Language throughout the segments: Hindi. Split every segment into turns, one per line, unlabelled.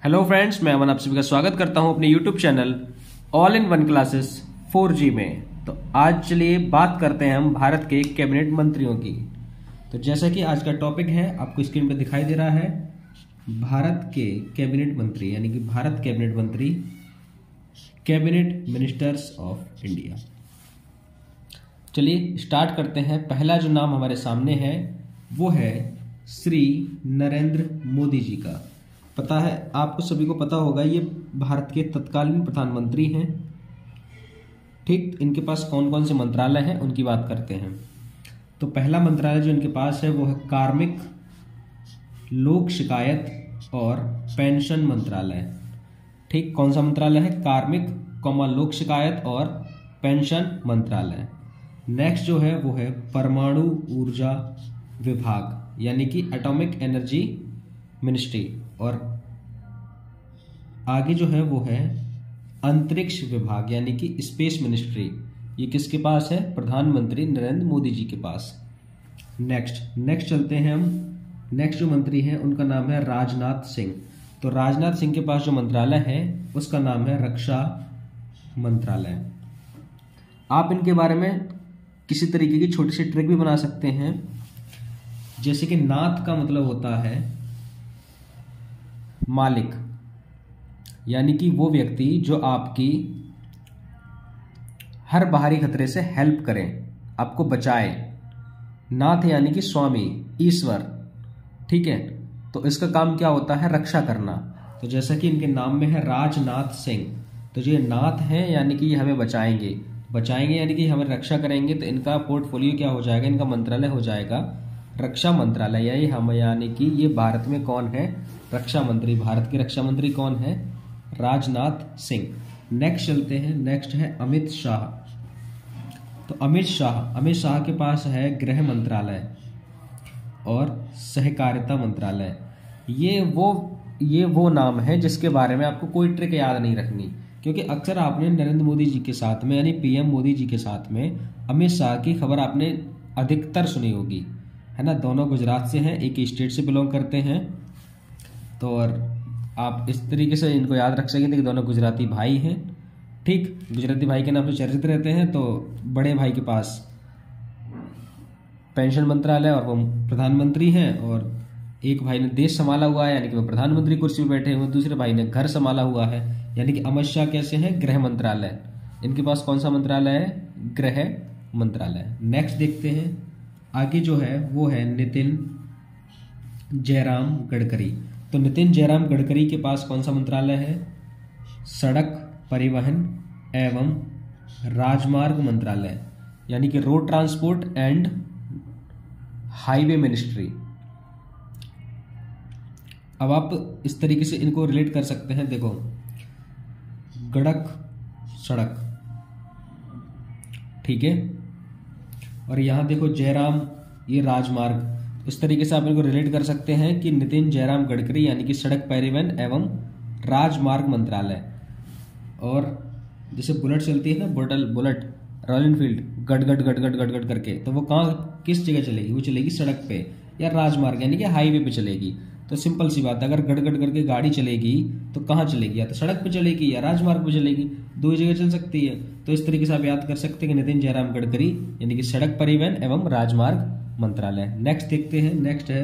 हेलो फ्रेंड्स, मैं अमन आप सभी का स्वागत करता हूं अपने YouTube channel all in one classes 4G में। तो आज चलिए बात करते हैं हम भारत के कैबिनेट मंत्रियों की। तो जैसा कि आज का टॉपिक है, आपको स्क्रीन पर दिखाई दे रहा है, भारत के कैबिनेट मंत्री यानी कि भारत कैबिनेट मंत्री, कैबिनेट मिनिस्टर्स ऑफ इंडिया। चलिए स्टार्ट करते हैं। पहला जो नाम हमारे सामने है वो है श्री नरेंद्र मोदी जी का। पता है, आपको सभी को पता होगा, ये भारत के तत्कालीन प्रधानमंत्री हैं। ठीक, इनके पास कौन कौन से मंत्रालय हैं उनकी बात करते हैं। तो पहला मंत्रालय जो इनके पास है वो है कार्मिक, लोक शिकायत और पेंशन मंत्रालय। ठीक, कौन सा मंत्रालय है? कार्मिक, लोक शिकायत और पेंशन मंत्रालय। नेक्स्ट जो है वो है परमाणु ऊर्जा विभाग यानी कि एटॉमिक एनर्जी मिनिस्ट्री। और आगे जो है वो है अंतरिक्ष विभाग यानी कि स्पेस मिनिस्ट्री। ये किसके पास है? प्रधानमंत्री नरेंद्र मोदी जी के पास। नेक्स्ट चलते हैं हम। नेक्स्ट जो मंत्री हैं उनका नाम है राजनाथ सिंह। तो राजनाथ सिंह के पास जो मंत्रालय है उसका नाम है रक्षा मंत्रालय। आप इनके बारे में किसी तरीके की छोटी सी ट्रिक भी बना सकते हैं। जैसे कि नाथ का मतलब होता है मालिक, यानी कि वो व्यक्ति जो आपकी हर बाहरी खतरे से हेल्प करे, आपको बचाए। नाथ यानी कि स्वामी, ईश्वर। ठीक है, तो इसका काम क्या होता है? रक्षा करना। तो जैसा कि इनके नाम में है राजनाथ सिंह, तो ये नाथ हैं यानी कि ये हमें बचाएंगे यानी कि हमें रक्षा करेंगे। तो इनका पोर्टफोलियो क्या हो जाएगा? इनका मंत्रालय हो जाएगा रक्षा मंत्रालय। यही हम यानी कि ये भारत में कौन है? रक्षा मंत्री। भारत के रक्षा मंत्री कौन है? राजनाथ सिंह। नेक्स्ट चलते हैं। नेक्स्ट है अमित शाह। तो अमित शाह के पास है गृह मंत्रालय और सहकारिता मंत्रालय। ये वो नाम है जिसके बारे में आपको कोई ट्रिक याद नहीं रखनी, क्योंकि अक्सर आपने नरेंद्र मोदी जी के साथ में यानी पीएम मोदी जी के साथ में अमित शाह की खबर आपने अधिकतर सुनी होगी, है ना। दोनों गुजरात से हैं, एक स्टेट से बिलोंग करते हैं। तो और आप इस तरीके से इनको याद रख सकेंगे कि दोनों गुजराती भाई हैं। ठीक, गुजराती भाई के नाम से चर्चित रहते हैं। तो बड़े भाई के पास पेंशन मंत्रालय और वो प्रधानमंत्री हैं, और एक भाई ने देश संभाला हुआ है यानी कि वो प्रधानमंत्री कुर्सी पर बैठे हुए, दूसरे भाई ने घर संभाला हुआ है यानी कि अमित शाह कैसे हैं? गृह मंत्रालय। इनके पास कौन सा मंत्रालय है? गृह मंत्रालय। नेक्स्ट देखते हैं। आगे जो है वो है नितिन जयराम गडकरी। तो नितिन जयराम गडकरी के पास कौन सा मंत्रालय है? सड़क परिवहन एवं राजमार्ग मंत्रालय यानी कि road transport and highway ministry. अब आप इस तरीके से इनको रिलेट कर सकते हैं। देखो, गड़क सड़क, ठीक है, और यहां देखो जयराम, ये राजमार्ग। इस तरीके से आप इनको रिलेट कर सकते हैं कि नितिन जयराम गडकरी यानी कि सड़क परिवहन एवं राजमार्ग मंत्रालय। और जैसे बुलेट चलती है ना, बुलेट रॉयल एनफील्ड, गट गट गट गट गट गट करके, तो वो कहाँ किस जगह चलेगी? वो चलेगी सड़क पे या राजमार्ग यानी कि हाईवे पे चलेगी। तो सिंपल सी बात है, अगर गट गट करके गाड़ी चलेगी तो कहाँ चलेगी? या तो सड़क पे चलेगी या राजमार्ग पे चलेगी, दो ही जगह चल सकती है। तो इस तरीके से आप याद कर सकते हैं कि नितिन जयराम गडकरी यानी कि सड़क परिवहन एवं राजमार्ग मंत्रालय। नेक्स्ट देखते हैं। नेक्स्ट है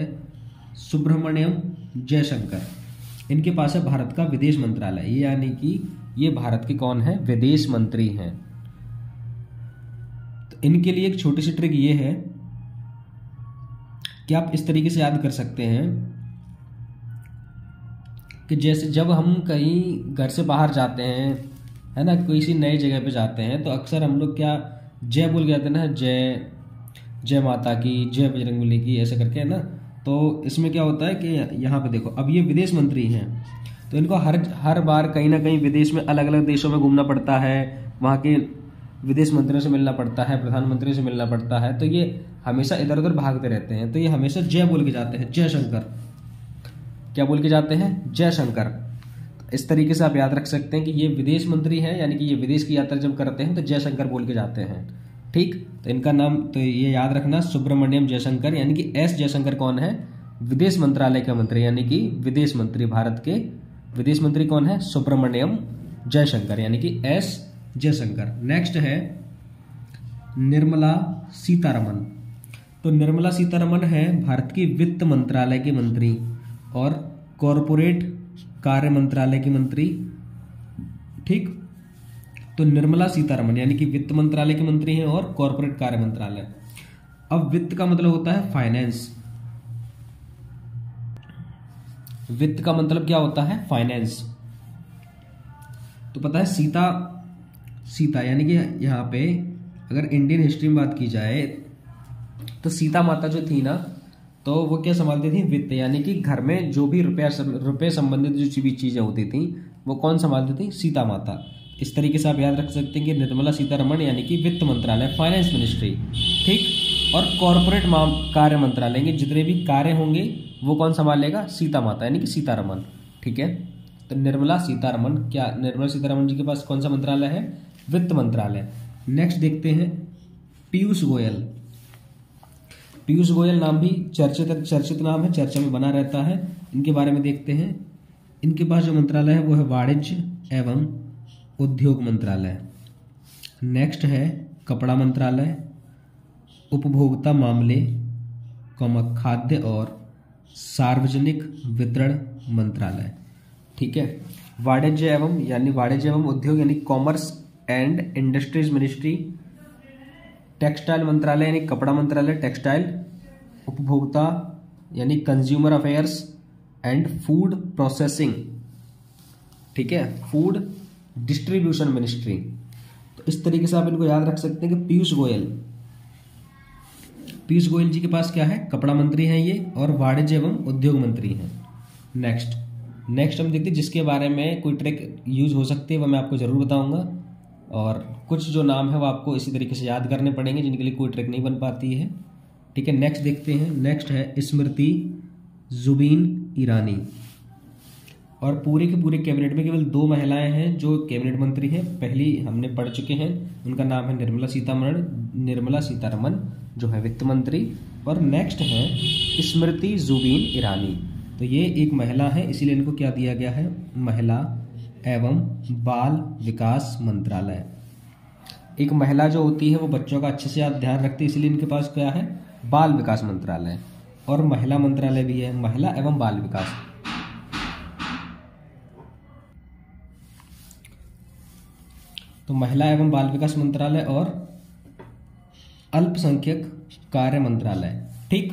सुब्रमण्यम जयशंकर। इनके पास है भारत का विदेश मंत्रालय, ये यानी कि ये भारत के कौन है? विदेश मंत्री हैं। तो इनके लिए एक छोटी सी ट्रिक ये है कि आप इस तरीके से याद कर सकते हैं कि जैसे जब हम कहीं घर से बाहर जाते हैं, है ना, किसी नई जगह पे जाते हैं, तो अक्सर हम लोग क्या जय बोल के जाते हैं ना, जय माता की, जय बजरंगबली की, ऐसे करके, है ना। तो इसमें क्या होता है कि यहाँ पे देखो, अब ये विदेश मंत्री हैं, तो इनको हर बार कहीं ना कहीं विदेश में अलग अलग देशों में घूमना पड़ता है, वहाँ के विदेश मंत्रियों से मिलना पड़ता है, प्रधानमंत्री से मिलना पड़ता है। तो ये हमेशा इधर उधर भागते रहते हैं। तो ये हमेशा जय बोल के जाते हैं, जयशंकर। क्या बोल के जाते हैं? जयशंकर। इस तरीके से आप याद रख सकते हैं कि ये विदेश मंत्री हैं यानी कि ये विदेश की यात्रा जब करते हैं तो जयशंकर बोल के जाते हैं। ठीक, तो इनका नाम तो ये याद रखना, सुब्रमण्यम जयशंकर यानी कि एस जयशंकर कौन है? विदेश मंत्रालय का मंत्री यानी कि विदेश मंत्री, भारत के विदेश मंत्री कौन है? सुब्रमण्यम जयशंकर, यानी कि एस जयशंकर। नेक्स्ट है निर्मला सीतारमन। तो निर्मला सीतारमन है भारत की वित्त मंत्रालय की मंत्री और कॉरपोरेट कार्य मंत्रालय की मंत्री। ठीक, तो निर्मला सीतारमन यानी कि वित्त मंत्रालय की मंत्री हैं और कॉरपोरेट कार्य मंत्रालय। अब वित्त का मतलब होता है फाइनेंस। वित्त का मतलब क्या होता है? फाइनेंस। तो पता है सीता यानी कि यहां पे अगर इंडियन हिस्ट्री में बात की जाए तो सीता माता जो थी ना, तो वो क्या संभालती थी? वित्त, यानी कि घर में जो भी रुपये संबंधित जो भी चीजें होती थी वो कौन संभालती थी? सीता माता। इस तरीके से आप याद रख सकते हैं कि निर्मला सीतारमण यानी कि वित्त मंत्रालय, फाइनेंस मिनिस्ट्री। ठीक, और कॉरपोरेट कार्य मंत्रालय के जितने भी कार्य होंगे वो कौन संभालेगा? सीता माता यानी कि सीतारमण। ठीक है, तो निर्मला सीतारमण जी के पास कौन सा मंत्रालय है? वित्त मंत्रालय। नेक्स्ट देखते हैं पीयूष गोयल। पीयूष गोयल नाम भी चर्चित नाम है, चर्चा में बना रहता है। इनके बारे में देखते हैं। इनके पास जो मंत्रालय है वो है वाणिज्य एवं उद्योग मंत्रालय। नेक्स्ट है कपड़ा मंत्रालय, उपभोक्ता मामले, खाद्य और सार्वजनिक वितरण मंत्रालय। ठीक है, वाणिज्य एवं उद्योग यानी commerce and industries ministry. Textile मंत्रालय यानी कपड़ा मंत्रालय, टेक्सटाइल। उपभोक्ता यानी consumer affairs and food processing. ठीक है, फूड डिस्ट्रीब्यूशन मिनिस्ट्री। तो इस तरीके से आप इनको याद रख सकते हैं कि पीयूष गोयल जी के पास क्या है? कपड़ा मंत्री हैं ये और वाणिज्य एवं उद्योग मंत्री हैं। नेक्स्ट हम देखते हैं जिसके बारे में कोई ट्रिक यूज हो सकती है वो मैं आपको जरूर बताऊंगा, और कुछ जो नाम है वो आपको इसी तरीके से याद करने पड़ेंगे जिनके लिए कोई ट्रिक नहीं बन पाती है। ठीक है, नेक्स्ट देखते हैं। नेक्स्ट है स्मृति जुबिन ईरानी। और पूरे के पूरे कैबिनेट में केवल 2 महिलाएं हैं जो कैबिनेट मंत्री हैं। पहली हमने पढ़ चुके हैं, उनका नाम है निर्मला सीतारमण जो है वित्त मंत्री, और नेक्स्ट है स्मृति जुबिन ईरानी। तो ये एक महिला है, इसीलिए इनको क्या दिया गया है? महिला एवं बाल विकास मंत्रालय। एक महिला जो होती है वो बच्चों का अच्छे से ध्यान रखती है, इसलिए इनके पास क्या है? बाल विकास मंत्रालय। और महिला मंत्रालय भी है, महिला एवं बाल विकास। तो महिला एवं बाल विकास मंत्रालय और अल्पसंख्यक कार्य मंत्रालय। ठीक,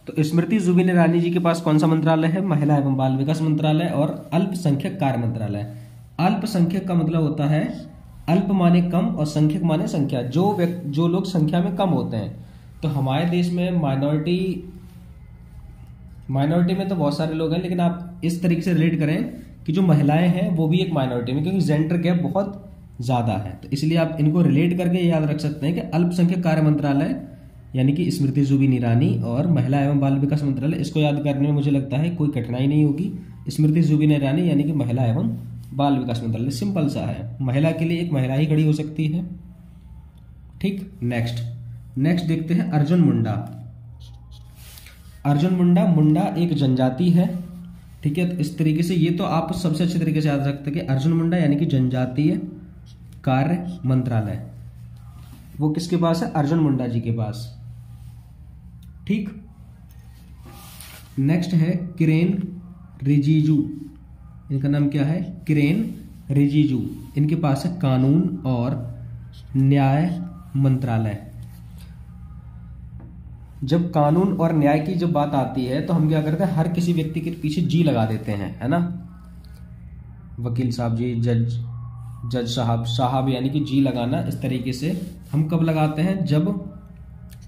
तो स्मृति जुबिन ईरानी जी के पास कौन सा मंत्रालय है? महिला एवं बाल विकास मंत्रालय और अल्पसंख्यक कार्य मंत्रालय। अल्पसंख्यक का मतलब होता है अल्प माने कम और संख्यक माने संख्या, जो लोग संख्या में कम होते हैं। तो हमारे देश में माइनॉरिटी में तो बहुत सारे लोग हैं, लेकिन आप इस तरीके से रिलेट करें कि जो महिलाएं हैं वो भी एक माइनॉरिटी में, क्योंकि जेंडर गैप बहुत ज्यादा है। तो इसलिए आप इनको रिलेट करके याद रख सकते हैं कि अल्पसंख्यक कार्य मंत्रालय यानी कि स्मृति जुबिन ईरानी और महिला एवं बाल विकास मंत्रालय। इसको याद करने में मुझे लगता है कोई कठिनाई नहीं होगी। स्मृति जुबिन ईरानी यानी कि महिला एवं बाल विकास मंत्रालय, सिंपल सा है। महिला के लिए एक महिला ही खड़ी हो सकती है। ठीक, नेक्स्ट देखते हैं अर्जुन मुंडा एक जनजाति है। ठीक है, तो इस तरीके से ये तो आप सबसे अच्छे तरीके से याद रखते हैं कि अर्जुन मुंडा यानी कि जनजातीय कार्य मंत्रालय, वो किसके पास है? अर्जुन मुंडा जी के पास। ठीक, नेक्स्ट है किरेन रिजिजू। इनका नाम क्या है? किरेन रिजिजू। इनके पास है कानून और न्याय मंत्रालय। जब कानून और न्याय की जब बात आती है तो हम क्या करते हैं? हर किसी व्यक्ति के पीछे जी लगा देते हैं, है ना? वकील साहब जी, जज साहब यानी कि जी लगाना। इस तरीके से हम कब लगाते हैं? जब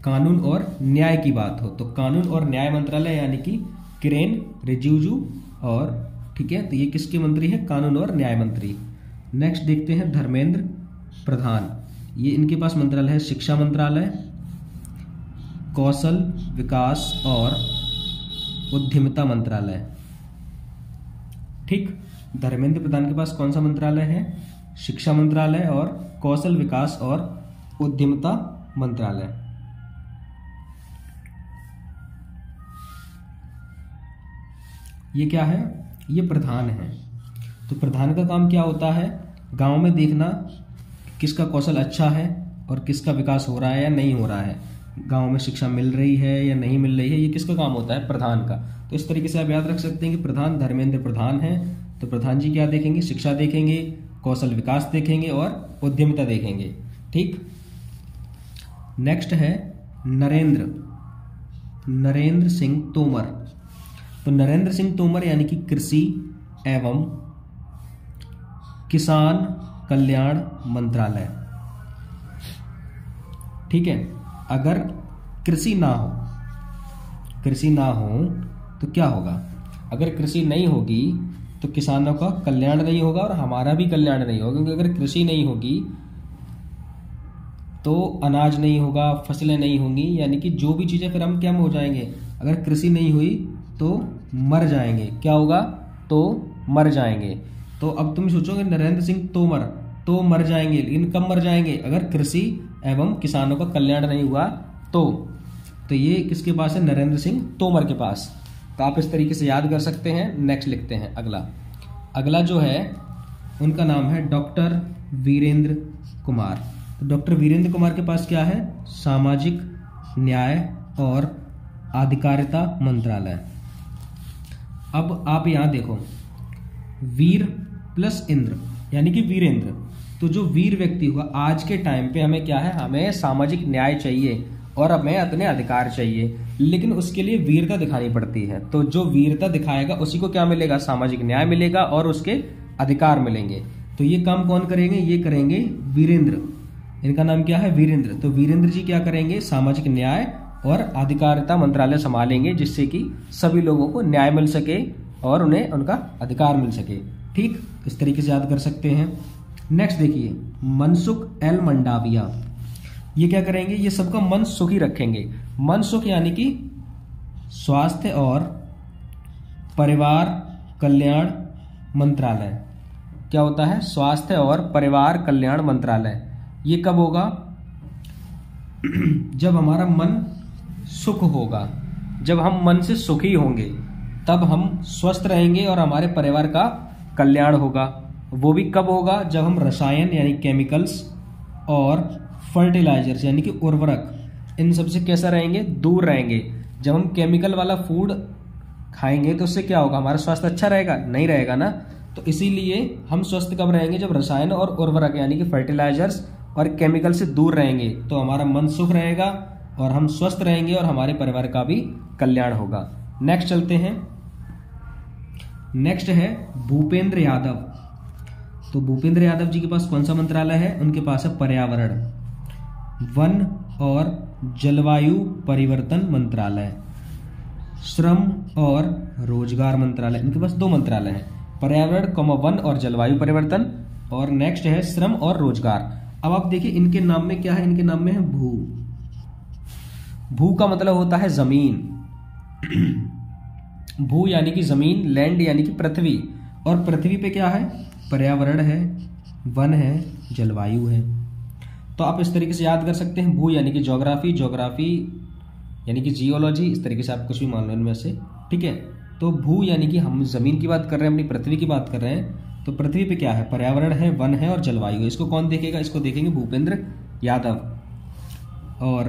कानून और न्याय की बात हो। तो कानून और न्याय मंत्रालय यानी कि किरेन रिजिजू। और ठीक है, तो ये किसके मंत्री है? कानून और न्याय मंत्री। नेक्स्ट देखते हैं धर्मेंद्र प्रधान। ये इनके पास मंत्रालय है शिक्षा मंत्रालय, कौशल विकास और उद्यमिता मंत्रालय। ठीक, धर्मेंद्र प्रधान के पास कौन सा मंत्रालय है? शिक्षा मंत्रालय और कौशल विकास और उद्यमिता मंत्रालय। ये क्या है? ये प्रधान है। तो प्रधान का काम क्या होता है, गांव में देखना किसका कौशल अच्छा है और किसका विकास हो रहा है या नहीं हो रहा है, गांव में शिक्षा मिल रही है या नहीं मिल रही है, ये किसका काम होता है, प्रधान का। तो इस तरीके से आप याद रख सकते हैं कि प्रधान धर्मेंद्र प्रधान है, तो प्रधान जी क्या देखेंगे, शिक्षा देखेंगे, कौशल विकास देखेंगे और उद्यमिता देखेंगे। ठीक, नेक्स्ट है नरेंद्र सिंह तोमर। तो नरेंद्र सिंह तोमर यानी कि कृषि एवं किसान कल्याण मंत्रालय। ठीक है, अगर कृषि ना हो तो क्या होगा, अगर कृषि नहीं होगी तो किसानों का कल्याण नहीं होगा और हमारा भी कल्याण नहीं होगा, क्योंकि अगर कृषि नहीं होगी तो अनाज नहीं होगा, फसलें नहीं होंगी, यानी कि जो भी चीजें, फिर हम क्या हो जाएंगे, अगर कृषि नहीं हुई तो मर जाएंगे। क्या होगा, तो मर जाएंगे। तो अब तुम सोचोगे नरेंद्र सिंह तोमर तो मर जाएंगे, लेकिन कब मर जाएंगे, अगर कृषि एवं किसानों का कल्याण नहीं हुआ तो ये किसके पास है, नरेंद्र सिंह तोमर के पास। तो आप इस तरीके से याद कर सकते हैं। नेक्स्ट लिखते हैं अगला जो है उनका नाम है डॉक्टर वीरेंद्र कुमार। तो डॉक्टर वीरेंद्र कुमार के पास क्या है, सामाजिक न्याय और आधिकारिता मंत्रालय। अब आप यहां देखो, वीर प्लस इंद्र यानी कि वीरेंद्र, तो जो वीर व्यक्ति हुआ, आज के टाइम पे हमें क्या है, हमें सामाजिक न्याय चाहिए और हमें अपने अधिकार चाहिए, लेकिन उसके लिए वीरता दिखानी पड़ती है। तो जो वीरता दिखाएगा उसी को क्या मिलेगा, सामाजिक न्याय मिलेगा और उसके अधिकार मिलेंगे। तो ये काम कौन करेंगे, ये करेंगे वीरेंद्र, इनका नाम क्या है, वीरेंद्र। तो वीरेंद्र जी क्या करेंगे, सामाजिक न्याय और आधिकारिता मंत्रालय संभालेंगे, जिससे कि सभी लोगों को न्याय मिल सके और उन्हें उनका अधिकार मिल सके। ठीक, इस तरीके से याद कर सकते हैं। नेक्स्ट देखिए, मनसुख एल मंडाविया, ये क्या करेंगे, ये सबका मन सुखी रखेंगे। मन सुख यानी कि स्वास्थ्य और परिवार कल्याण मंत्रालय। क्या होता है, स्वास्थ्य और परिवार कल्याण मंत्रालय। ये कब होगा, जब हमारा मन सुख होगा, जब हम मन से सुखी होंगे तब हम स्वस्थ रहेंगे और हमारे परिवार का कल्याण होगा। वो भी कब होगा, जब हम रसायन यानी केमिकल्स और फर्टिलाइजर्स यानी कि उर्वरक, इन सबसे कैसा रहेंगे, दूर रहेंगे। जब हम केमिकल वाला फूड खाएंगे तो उससे क्या होगा, हमारा स्वास्थ्य अच्छा रहेगा, नहीं रहेगा ना। तो इसीलिए हम स्वस्थ कब रहेंगे, जब रसायन और उर्वरक यानी कि फर्टिलाइजर्स और केमिकल से दूर रहेंगे, तो हमारा मन सुख रहेगा और हम स्वस्थ रहेंगे और हमारे परिवार का भी कल्याण होगा। नेक्स्ट चलते हैं, नेक्स्ट है भूपेंद्र यादव। तो भूपेंद्र यादव जी के पास कौन सा मंत्रालय है, उनके पास है पर्यावरण, वन और जलवायु परिवर्तन मंत्रालय, श्रम और रोजगार मंत्रालय। इनके पास दो मंत्रालय हैं, पर्यावरण वन और जलवायु परिवर्तन, और नेक्स्ट है श्रम और रोजगार। अब आप देखिए इनके नाम में क्या है, इनके नाम में है भू। भू का मतलब होता है जमीन, भू यानी कि जमीन, लैंड यानी कि पृथ्वी, और पृथ्वी पे क्या है, पर्यावरण है, वन है, जलवायु है। तो आप इस तरीके से याद कर सकते हैं, भू यानी कि ज्योग्राफी, ज्योग्राफी यानी कि जियोलॉजी, इस तरीके से आप कुछ भी मान लो इनमें से। ठीक है, तो भू यानी कि हम जमीन की बात कर रहे हैं, अपनी पृथ्वी की बात कर रहे हैं, तो पृथ्वी पे क्या है, पर्यावरण है, वन है और जलवायु है। इसको कौन देखेगा, इसको देखेंगे भूपेंद्र यादव। और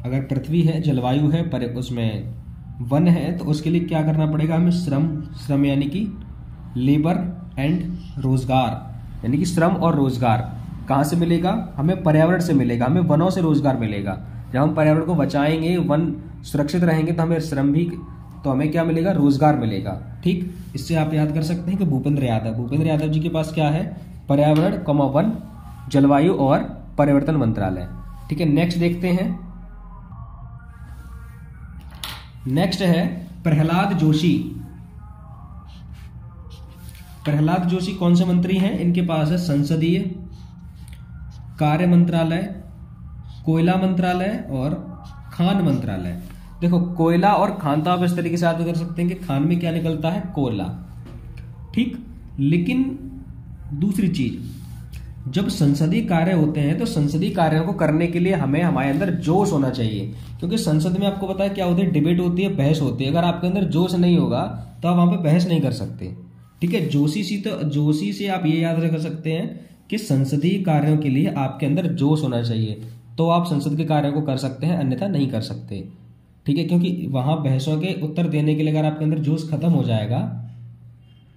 अगर पृथ्वी है, जलवायु है, पर उसमें वन है, तो उसके लिए क्या करना पड़ेगा हमें, श्रम यानी कि लेबर एंड रोजगार, यानी कि श्रम और रोजगार कहाँ से मिलेगा, हमें पर्यावरण से मिलेगा, हमें वनों से रोजगार मिलेगा। जब हम पर्यावरण को बचाएंगे, वन सुरक्षित रहेंगे, तो हमें श्रम भी, तो हमें क्या मिलेगा, रोजगार मिलेगा। ठीक, इससे आप याद कर सकते हैं कि भूपेंद्र यादव जी के पास क्या है, पर्यावरण वन, जलवायु और परिवर्तन मंत्रालय। ठीक है, नेक्स्ट देखते हैं, नेक्स्ट है प्रहलाद जोशी। प्रहलाद जोशी कौन से मंत्री हैं, इनके पास है संसदीय कार्य मंत्रालय, कोयला मंत्रालय और खान मंत्रालय। देखो कोयला और खान तो आप इस तरीके से याद कर सकते हैं कि खान में क्या निकलता है, कोयला। ठीक, लेकिन दूसरी चीज, जब संसदीय कार्य होते हैं तो संसदीय कार्यों को करने के लिए हमें हमारे अंदर जोश होना चाहिए, क्योंकि संसद में आपको पता है क्या होती है, डिबेट होती है, बहस होती है। अगर आपके अंदर जोश नहीं होगा तो आप वहां पे बहस नहीं कर सकते। ठीक है। जोशी से आप ये याद रख सकते हैं कि संसदीय कार्यों के लिए आपके अंदर जोश होना चाहिए, तो आप संसद के कार्यों को कर सकते हैं, अन्यथा नहीं कर सकते। ठीक है, क्योंकि वहां बहसों के उत्तर देने के लिए अगर आपके अंदर जोश खत्म हो जाएगा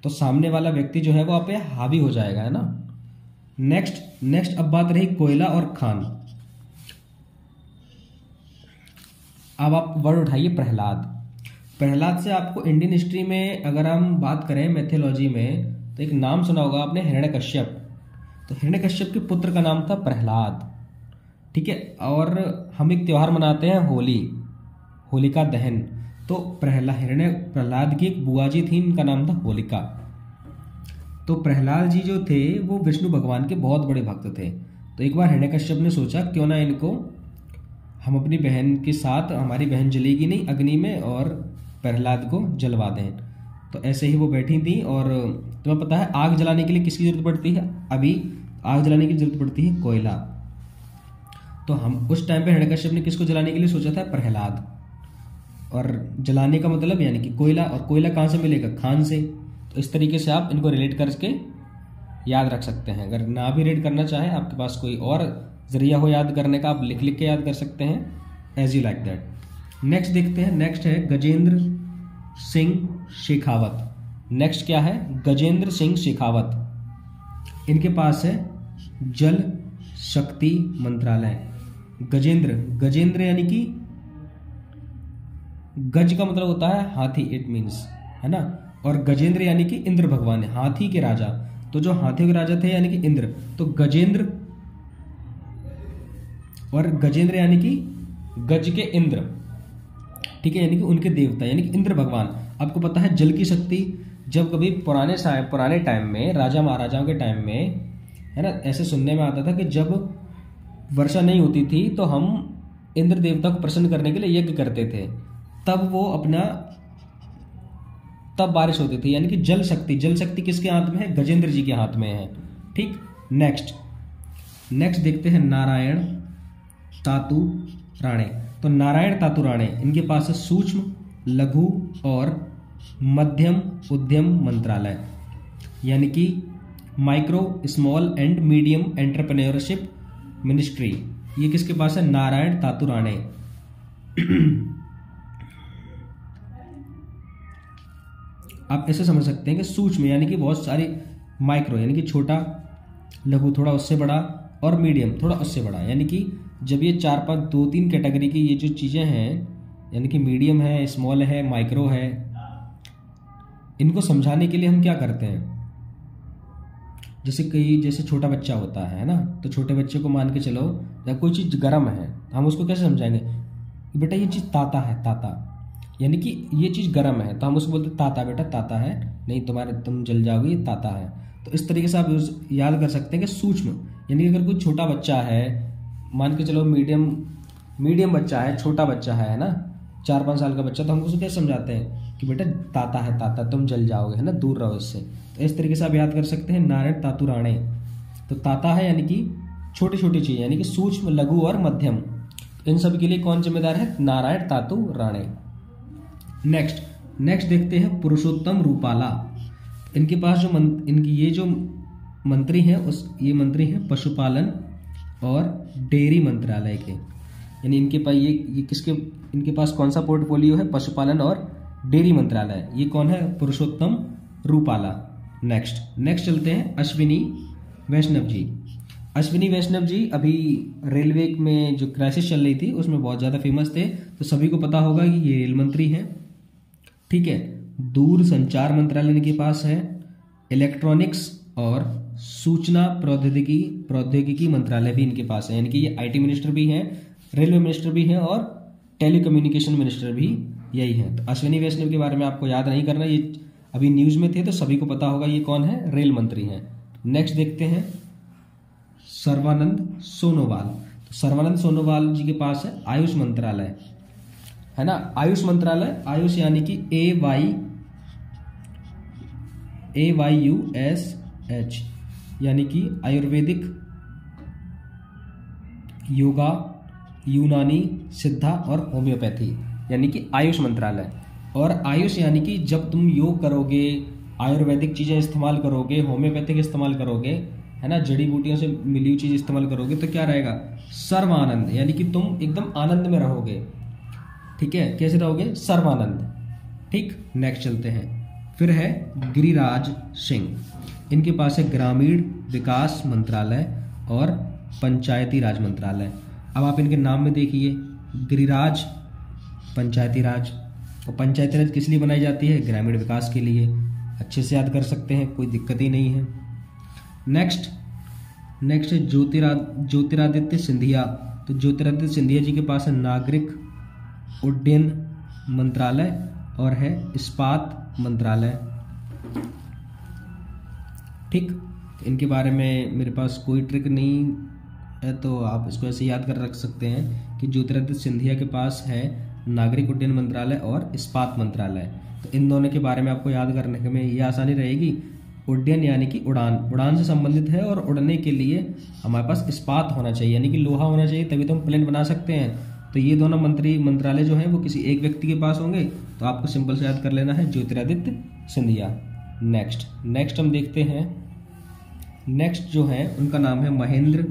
तो सामने वाला व्यक्ति जो है वो आप पे हावी हो जाएगा, है ना। नेक्स्ट अब बात रही कोयला और खान। अब आप वर्ड उठाइए प्रहलाद। प्रहलाद से आपको इंडियन हिस्ट्री में अगर हम बात करें मैथोलॉजी में, तो एक नाम सुना होगा आपने, हिरण्यकश्यप। तो हिरण्यकश्यप के पुत्र का नाम था प्रहलाद। ठीक है, और हम एक त्योहार मनाते हैं होली, होलिका दहन। तो प्रहलाद की एक बुआ जी थी, इनका नाम था होलिका। तो प्रहलाद जी जो थे वो विष्णु भगवान के बहुत बड़े भक्त थे। तो एक बार हिरण्यकश्यप ने सोचा क्यों ना इनको हम अपनी बहन के साथ, हमारी बहन जलेगी नहीं अग्नि में, और प्रहलाद को जलवा दें। तो ऐसे ही वो बैठी थी, और तुम्हें पता है आग जलाने के लिए किसकी जरूरत पड़ती है? अभी आग जलाने की जरूरत पड़ती है कोयला। तो हम उस टाइम पे हिरण्यकश्यप ने किसको जलाने के लिए सोचा था? प्रहलाद। और जलाने का मतलब यानी कि कोयला, और कोयला कहाँ से मिलेगा? खान से। तो इस तरीके से आप इनको रिलेट करके याद रख सकते हैं। अगर ना भी रिलेट करना चाहें, आपके पास कोई और जरिया हो याद करने का, आप लिख के याद कर सकते हैं, as you like that. Next देखते हैं, नेक्स्ट है गजेंद्र सिंह शेखावत। नेक्स्ट क्या है? गजेंद्र सिंह शेखावत। इनके पास है जल शक्ति मंत्रालय। गजेंद्र यानी कि गज का मतलब होता है हाथी, इट मीन्स, है ना। और गजेंद्र यानी कि इंद्र भगवान है, हाथी के राजा। तो जो हाथियों के राजा थे यानी कि इंद्र, तो गजेंद्र, और गजेंद्र यानी कि गज के इंद्र। ठीक है, यानी कि उनके देवता यानी कि इंद्र भगवान। आपको पता है जल की शक्ति, जब कभी पुराने टाइम में, राजा महाराजाओं के टाइम में, है ना, ऐसे सुनने में आता था कि जब वर्षा नहीं होती थी तो हम इंद्र देवता को प्रसन्न करने के लिए यज्ञ करते थे, तब बारिश होती थी। यानी कि जल शक्ति किसके हाथ में है? गजेंद्र जी के हाथ में है। ठीक, नेक्स्ट देखते हैं नारायण तातु राणे। तो नारायण तातु राणे, इनके पास है सूक्ष्म, लघु और मध्यम उद्यम मंत्रालय, यानी कि micro, small and medium entrepreneurship ministry. ये किसके पास है? नारायण तातु राणे। आप ऐसे समझ सकते हैं कि सूक्ष्म यानी कि बहुत सारी, माइक्रो यानी कि छोटा, लघु थोड़ा उससे बड़ा, और मीडियम थोड़ा उससे बड़ा। यानी कि जब ये 4-5 2-3 कैटेगरी की ये जो चीज़ें हैं, यानी कि मीडियम है, स्मॉल है, माइक्रो है, इनको समझाने के लिए हम क्या करते हैं? जैसे छोटा बच्चा होता है ना, तो छोटे बच्चे को मान के चलो, जब कोई चीज़ गर्म है हम उसको कैसे समझाएंगे? बेटा ये चीज़ ताता है, ताता यानी कि ये चीज़ गर्म है, तो हम उसको बोलते ताता, बेटा ताता है, नहीं तुम जल जाओगे, ये ताता है। तो इस तरीके से आप याद कर सकते हैं कि सूक्ष्म यानी कि अगर कोई छोटा बच्चा है, मान के चलो मीडियम बच्चा है, छोटा बच्चा है ना, 4-5 साल का बच्चा, तो हम उसको कैसे समझाते हैं कि बेटा ताता है, ताता, तुम जल जाओगे, है ना, दूर रहो इससे। तो इस तरीके से आप याद कर सकते हैं नारायण तातु राणे। तो ताता है यानी कि छोटी छोटी चीज़, यानी कि सूक्ष्म, लघु और मध्यम, इन सब के लिए कौन जिम्मेदार है? नारायण तातु राणे। नेक्स्ट देखते हैं पुरुषोत्तम रूपाला। इनके पास ये जो मंत्री हैं, ये मंत्री हैं पशुपालन और डेयरी मंत्रालय के। यानी इनके पास इनके पास कौन सा पोर्टफोलियो है? पशुपालन और डेयरी मंत्रालय। ये कौन है? पुरुषोत्तम रूपाला। नेक्स्ट चलते हैं अश्विनी वैष्णव जी। अश्विनी वैष्णव जी अभी रेलवे में जो क्राइसिस चल रही थी उसमें बहुत ज़्यादा फेमस थे, तो सभी को पता होगा कि ये रेल मंत्री हैं। ठीक है, दूर संचार मंत्रालय इनके पास है, इलेक्ट्रॉनिक्स और सूचना प्रौद्योगिकी मंत्रालय भी इनके पास है। यानी कि ये आईटी मिनिस्टर भी हैं, रेलवे मिनिस्टर भी हैं और टेलीकम्युनिकेशन मिनिस्टर भी यही है। तो अश्विनी वैष्णव के बारे में आपको याद नहीं करना, ये अभी न्यूज़ में थे तो सभी को पता होगा ये कौन है? रेल मंत्री हैं। नेक्स्ट देखते हैं सर्बानंद सोनोवाल। तो सर्बानंद सोनोवाल जी के पास है आयुष मंत्रालय, है ना। आयुष मंत्रालय, आयुष यानी कि AYUSH, यानी कि आयुर्वेदिक, योगा, यूनानी, सिद्धा और होम्योपैथी, यानी कि आयुष मंत्रालय। और आयुष यानी कि जब तुम योग करोगे, आयुर्वेदिक चीज़ें इस्तेमाल करोगे, होम्योपैथिक इस्तेमाल करोगे, है ना, जड़ी बूटियों से मिली हुई चीज़ इस्तेमाल करोगे, तो क्या रहेगा, सर्वानंद, यानी कि तुम एकदम आनंद में रहोगे। ठीक है, कैसे रहोगे, सर्वानंद। ठीक, नेक्स्ट चलते हैं। फिर है गिरिराज सिंह, इनके पास है ग्रामीण विकास मंत्रालय और पंचायती राज मंत्रालय। अब आप इनके नाम में देखिए, गिरिराज पंचायती राज, और पंचायती राज किस लिए बनाई जाती है, ग्रामीण विकास के लिए। अच्छे से याद कर सकते हैं, कोई दिक्कत ही नहीं है। नेक्स्ट है ज्योतिरादित्य सिंधिया। तो ज्योतिरादित्य सिंधिया जी के पास है नागरिक उड्डयन मंत्रालय और है इस्पात मंत्रालय। ठीक, इनके बारे में मेरे पास कोई ट्रिक नहीं है, तो आप इसको ऐसे याद कर रख सकते हैं कि ज्योतिरादित्य सिंधिया के पास है नागरिक उड्डयन मंत्रालय और इस्पात मंत्रालय। तो इन दोनों के बारे में आपको याद करने में ये आसानी रहेगी। उड्डयन यानी कि उड़ान से संबंधित है, और उड़ने के लिए हमारे पास इस्पात होना चाहिए, यानी कि लोहा होना चाहिए, तभी तो हम प्लेन बना सकते हैं। तो ये दोनों मंत्रालय जो हैं वो किसी एक व्यक्ति के पास होंगे, तो आपको सिंपल से याद कर लेना है ज्योतिरादित्य सिंधिया। नेक्स्ट हम देखते हैं, नेक्स्ट जो है उनका नाम है महेंद्र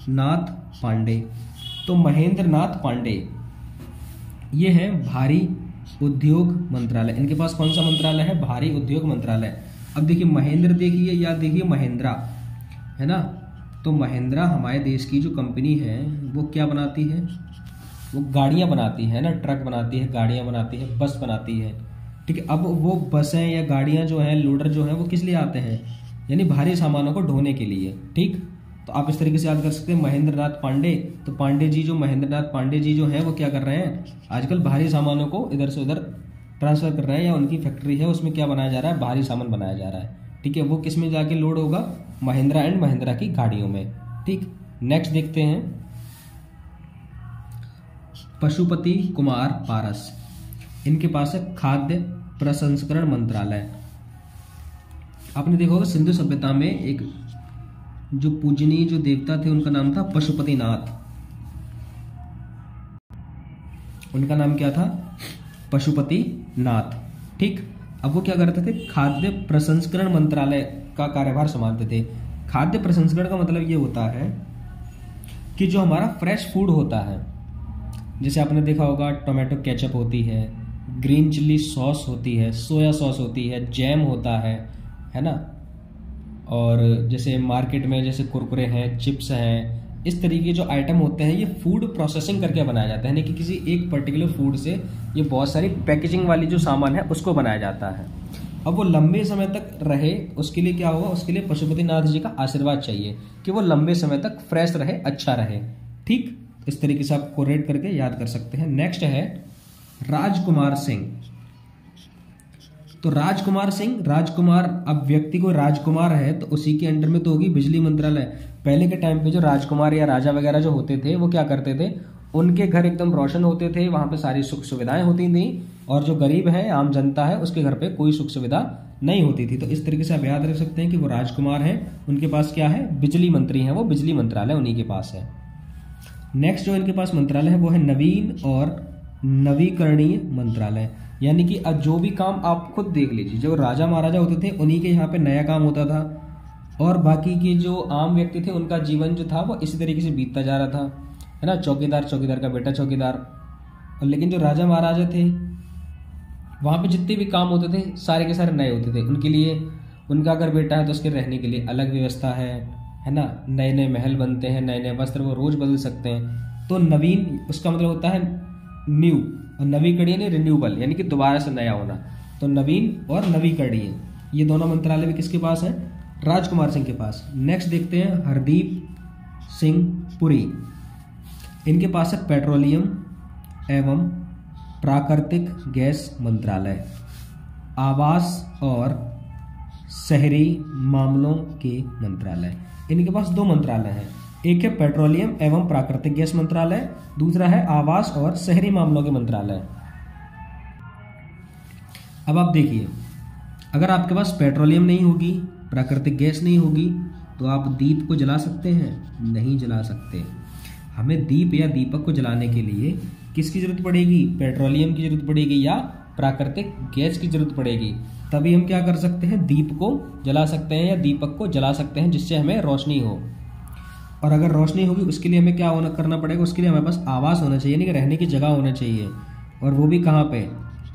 नाथ पांडे। तो महेंद्र नाथ पांडे ये है भारी उद्योग मंत्रालय। इनके पास कौन सा मंत्रालय है, भारी उद्योग मंत्रालय। अब देखिए महेंद्र देखिए या देखिए महिंद्रा, है ना, तो महिंद्रा हमारे देश की जो कंपनी है वो क्या बनाती है, वो गाड़ियां बनाती है ना, ट्रक बनाती है, गाड़ियां बनाती है, बस बनाती है। ठीक है, अब वो बसें या गाड़ियां जो हैं, लोडर जो हैं, वो किस लिए आते हैं, यानी भारी सामानों को ढोने के लिए। ठीक, तो आप इस तरीके से याद कर सकते हैं महेंद्र नाथ पांडे। तो महेंद्र नाथ पांडे जी जो हैं वो क्या कर रहे हैं, आजकल भारी सामानों को इधर से उधर ट्रांसफर कर रहे हैं, या उनकी फैक्ट्री है उसमें क्या बनाया जा रहा है, भारी सामान बनाया जा रहा है। ठीक है, वो किस में जाके लोड होगा, महिंद्रा एंड महिंद्रा की गाड़ियों में। ठीक, नेक्स्ट देखते हैं पशुपति कुमार पारस। इनके पास है खाद्य प्रसंस्करण मंत्रालय। आपने देखा होगा सिंधु सभ्यता में एक जो पूजनीय जो देवता थे उनका नाम था पशुपतिनाथ। उनका नाम क्या था, पशुपतिनाथ। ठीक, अब वो क्या करते थे, खाद्य प्रसंस्करण मंत्रालय का कार्यभार संभालते थे। खाद्य प्रसंस्करण का मतलब ये होता है कि जो हमारा फ्रेश फूड होता है, जैसे आपने देखा होगा टोमेटो केचप होती है, ग्रीन चिल्ली सॉस होती है, सोया सॉस होती है, जैम होता है ना, और जैसे मार्केट में जैसे कुरकुरे हैं, चिप्स हैं, इस तरीके के जो आइटम होते हैं ये फूड प्रोसेसिंग करके बनाया जाता है, यानी कि किसी एक पर्टिकुलर फूड से ये बहुत सारी पैकेजिंग वाली जो सामान है उसको बनाया जाता है। अब वो लंबे समय तक रहे, उसके लिए क्या होगा, उसके लिए पशुपतिनाथ जी का आशीर्वाद चाहिए कि वो लंबे समय तक फ्रेश रहे, अच्छा रहे। ठीक, इस तरीके से आप कोरिलेट करके याद कर सकते हैं। नेक्स्ट है राजकुमार सिंह। तो राजकुमार अब व्यक्ति को राजकुमार है तो उसी के अंडर में तो होगी बिजली मंत्रालय। पहले के टाइम पे जो राजकुमार या राजा वगैरह जो होते थे वो क्या करते थे, उनके घर एकदम रोशन होते थे, वहां पे सारी सुख सुविधाएं होती थी, और जो गरीब है, आम जनता है, उसके घर पे कोई सुख सुविधा नहीं होती थी। तो इस तरीके से आप याद रख सकते हैं कि वो राजकुमार हैं, उनके पास क्या है, बिजली मंत्री हैं, वो बिजली मंत्रालय उन्हीं के पास है। नेक्स्ट जो इनके पास मंत्रालय है वो है नवीन और नवीकरणीय मंत्रालय। यानी कि अब जो भी काम आप खुद देख लीजिए, जो राजा महाराजा होते थे उन्हीं के यहाँ पे नया काम होता था, और बाकी के जो आम व्यक्ति थे उनका जीवन जो था वो इसी तरीके से बीतता जा रहा था, है ना, चौकीदार का बेटा चौकीदार। और लेकिन जो राजा महाराजा थे वहाँ पे जितने भी काम होते थे सारे के सारे नए होते थे उनके लिए। उनका अगर बेटा है तो उसके रहने के लिए अलग व्यवस्था है ना, नए नए महल बनते हैं, नए नए वस्त्र वो रोज बदल सकते हैं। तो नवीन उसका मतलब होता है न्यू, और नवीकरणीय यानी रिन्यूबल, यानी कि दोबारा से नया होना। तो नवीन और नवीकरणीय ये दोनों मंत्रालय भी किसके पास है, राजकुमार सिंह के पास। नेक्स्ट देखते हैं हरदीप सिंह पुरी। इनके पास है पेट्रोलियम एवं प्राकृतिक गैस मंत्रालय, आवास और शहरी मामलों के मंत्रालय। इनके पास दो मंत्रालय हैं, एक है पेट्रोलियम एवं प्राकृतिक गैस मंत्रालय, दूसरा है आवास और शहरी मामलों के मंत्रालय। अब आप देखिए, अगर आपके पास पेट्रोलियम नहीं होगी, प्राकृतिक गैस नहीं होगी, तो आप दीप को जला सकते हैं, नहीं जला सकते। हमें दीप या दीपक को जलाने के लिए किसकी जरूरत पड़ेगी, पेट्रोलियम की जरूरत पड़ेगी या प्राकृतिक गैस की जरूरत पड़ेगी, तभी हम क्या कर सकते हैं, दीप को जला सकते हैं या दीपक को जला सकते हैं, जिससे हमें रोशनी हो। और अगर रोशनी होगी उसके लिए हमें क्या करना पड़ेगा, उसके लिए हमारे पास आवास होना चाहिए, यानी कि रहने की जगह होना चाहिए। और वो भी कहाँ पे,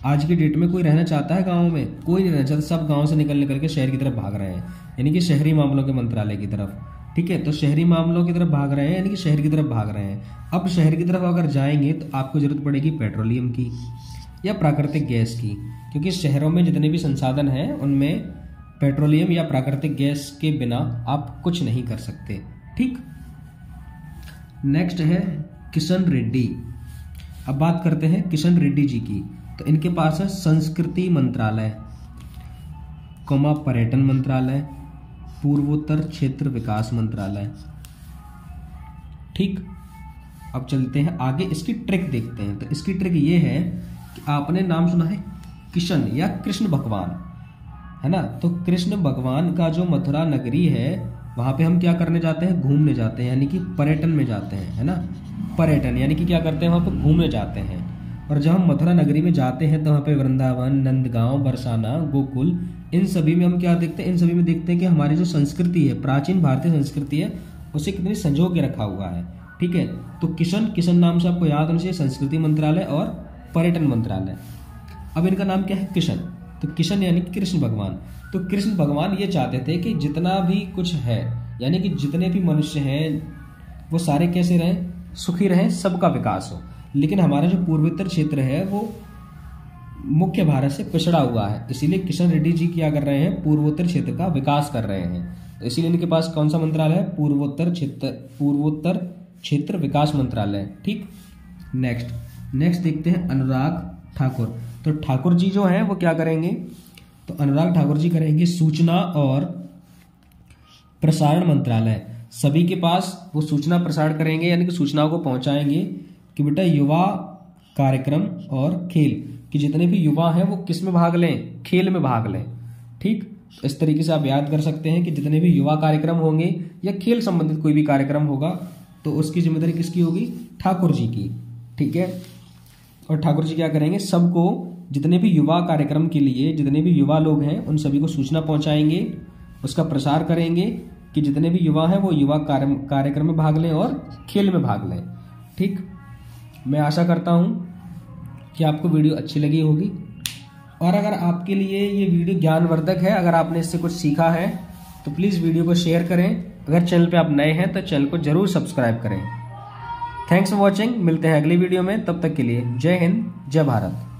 आज की डेट में कोई रहना चाहता है गाँव में? कोई नहीं रहना चाहता, सब गाँव से निकल निकल के शहर की तरफ भाग रहे हैं, यानी कि शहरी मामलों के मंत्रालय की तरफ। ठीक है, तो शहरी मामलों की तरफ भाग रहे हैं, यानी कि शहर की तरफ भाग रहे हैं। अब शहर की तरफ अगर जाएंगे तो आपको जरूरत पड़ेगी पेट्रोलियम की या प्राकृतिक गैस की, क्योंकि शहरों में जितने भी संसाधन हैं उनमें पेट्रोलियम या प्राकृतिक गैस के बिना आप कुछ नहीं कर सकते। ठीक, नेक्स्ट है किशन रेड्डी। अब बात करते हैं किशन रेड्डी जी की। तो इनके पास है संस्कृति मंत्रालय, पर्यटन मंत्रालय, पूर्वोत्तर क्षेत्र विकास मंत्रालय। ठीक, अब चलते हैं आगे, इसकी ट्रिक देखते हैं। तो इसकी ट्रिक ये है कि आपने नाम सुना है किशन या कृष्ण भगवान, है ना? तो कृष्ण भगवान का जो मथुरा नगरी है वहां पे हम क्या करने जाते हैं, घूमने जाते हैं, यानी कि पर्यटन में जाते हैं, है ना? पर्यटन यानी कि क्या करते हैं, वहां पे घूमने जाते हैं। और जब हम मथुरा नगरी में जाते हैं तो वहाँ पे वृंदावन, नंदगांव, बरसाना, गोकुल, इन सभी में हम क्या देखते हैं, इन सभी में देखते हैं कि हमारी जो संस्कृति है, प्राचीन भारतीय संस्कृति है, उसे कितनी संजो के रखा हुआ है। ठीक है, तो किशन नाम से आपको याद होना चाहिए, संस्कृति मंत्रालय और पर्यटन मंत्रालय। अब इनका नाम क्या है, किशन। तो किशन यानी कृष्ण भगवान। तो कृष्ण भगवान ये चाहते थे कि जितना भी कुछ है, यानी कि जितने भी मनुष्य हैं वो सारे कैसे रहें, सुखी रहें, सबका विकास हो। लेकिन हमारा जो पूर्वोत्तर क्षेत्र है वो मुख्य भारत से पिछड़ा हुआ है, इसीलिए किशन रेड्डी जी क्या कर रहे हैं, पूर्वोत्तर क्षेत्र का विकास कर रहे हैं। तो इसीलिए इनके पास कौन सा मंत्रालय है, पूर्वोत्तर क्षेत्र विकास मंत्रालय। ठीक, नेक्स्ट देखते हैं अनुराग ठाकुर। तो ठाकुर जी जो हैं वो क्या करेंगे, तो अनुराग ठाकुर जी करेंगे सूचना और प्रसारण मंत्रालय। सभी के पास वो सूचना प्रसारण करेंगे, यानी कि सूचनाओं को पहुंचाएंगे कि बेटा युवा कार्यक्रम और खेल, कि जितने भी युवा हैं वो किस में भाग लें, खेल में भाग लें। ठीक, इस तरीके से आप याद कर सकते हैं कि जितने भी युवा कार्यक्रम होंगे या खेल संबंधित कोई भी कार्यक्रम होगा तो उसकी जिम्मेदारी किसकी होगी, ठाकुर जी की। ठीक है, और ठाकुर जी क्या करेंगे, सबको, जितने भी युवा कार्यक्रम के लिए जितने भी युवा लोग हैं उन सभी को सूचना पहुंचाएंगे, उसका प्रसार करेंगे कि जितने भी युवा हैं वो युवा कार्यक्रम में भाग लें और खेल में भाग लें। ठीक, मैं आशा करता हूं कि आपको वीडियो अच्छी लगी होगी, और अगर आपके लिए ये वीडियो ज्ञानवर्धक है, अगर आपने इससे कुछ सीखा है तो प्लीज़ वीडियो को शेयर करें। अगर चैनल पे आप नए हैं तो चैनल को जरूर सब्सक्राइब करें। थैंक्स फॉर वॉचिंग, मिलते हैं अगली वीडियो में, तब तक के लिए जय हिंद, जय भारत।